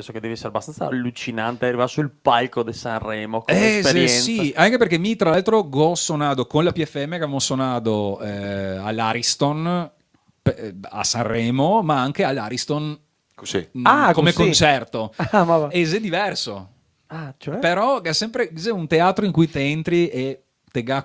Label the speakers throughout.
Speaker 1: Penso che devi essere abbastanza allucinante arrivare sul palco di Sanremo come esperienza.
Speaker 2: Sì, anche perché mi tra l'altro ho suonato con la PFM, che abbiamo suonato all'Ariston a Sanremo, ma anche all'Ariston
Speaker 3: Così.
Speaker 2: come
Speaker 1: così.
Speaker 2: concerto.
Speaker 1: Ah, ma va.
Speaker 2: E è diverso.
Speaker 1: Cioè?
Speaker 2: Però è sempre è un teatro in cui te entri e te ga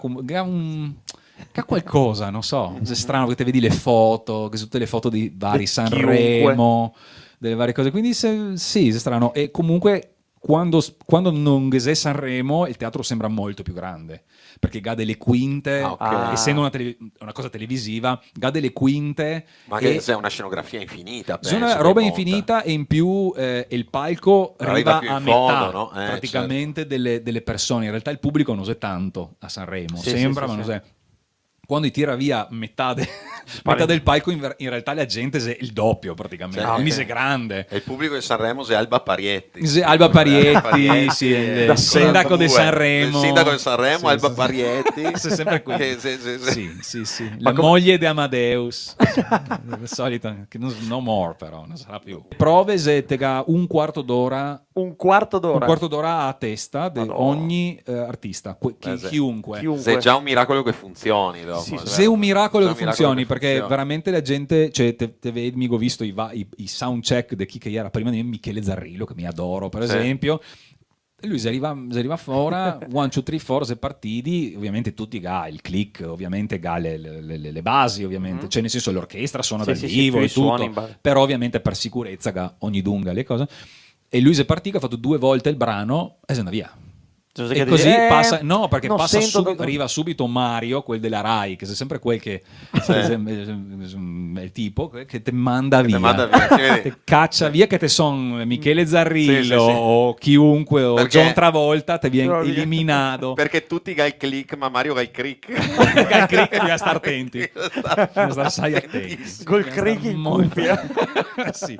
Speaker 2: qualcosa, non so, è strano che te vedi le foto, che tutte le foto di vari Sanremo, delle varie cose, quindi sì, è strano. E comunque quando non è Sanremo il teatro sembra molto più grande, perché ha delle quinte, essendo una cosa televisiva, ha delle quinte.
Speaker 3: Ma che è una scenografia infinita,
Speaker 2: È una roba infinita, e in più il palco arriva
Speaker 3: più
Speaker 2: a
Speaker 3: in
Speaker 2: metà
Speaker 3: fondo, no?
Speaker 2: praticamente delle persone. In realtà il pubblico non è tanto a Sanremo,
Speaker 1: Sì,
Speaker 2: sembra,
Speaker 1: sì,
Speaker 2: ma
Speaker 1: sì,
Speaker 2: non è. Quando tira via metà del palco, in realtà la gente è il doppio praticamente, quindi è grande.
Speaker 3: E il pubblico di Sanremo è Alba Parietti.
Speaker 2: Alba Parietti, sì, il sindaco di
Speaker 3: Il
Speaker 2: Sanremo.
Speaker 3: sindaco di Sanremo,
Speaker 2: Sì,
Speaker 3: Alba
Speaker 2: sì,
Speaker 3: Parietti.
Speaker 2: È sempre qui.
Speaker 3: Sì.
Speaker 2: La moglie di Amadeus. Il solito, che no more però, non sarà più. Prove se te ga un quarto d'ora.
Speaker 1: Un quarto d'ora?
Speaker 2: Un quarto d'ora a testa di ogni artista, chiunque.
Speaker 3: Se è già un miracolo che funzioni dopo.
Speaker 2: Se è un miracolo che funzioni, perché veramente la gente, cioè mi ho visto i sound check di chi che era prima di me, Michele Zarrillo, che mi adoro per esempio. Lui si arriva fuori, 1, 2, 3, 4, se partiti, ovviamente tutti il click, ovviamente le basi, ovviamente, cioè nel senso l'orchestra suona dal vivo e tutto, però ovviamente per sicurezza ogni dunga le cose. E lui si è partito, ha fatto 2 volte il brano e se ne via. E così passa, no, perché arriva subito Mario, quel della Rai, che è sempre quel che è il tipo che ti manda via, te caccia via, che te son Michele Zarrillo o chiunque, o
Speaker 3: perché
Speaker 2: John Travolta, te viene eliminato.
Speaker 3: Perché tutti ga il click, ma Mario ga il crick.
Speaker 2: Il crick bisogna stare attenti, bisogna stare assai attenti.
Speaker 1: Col crick in cuffia.
Speaker 2: Sì.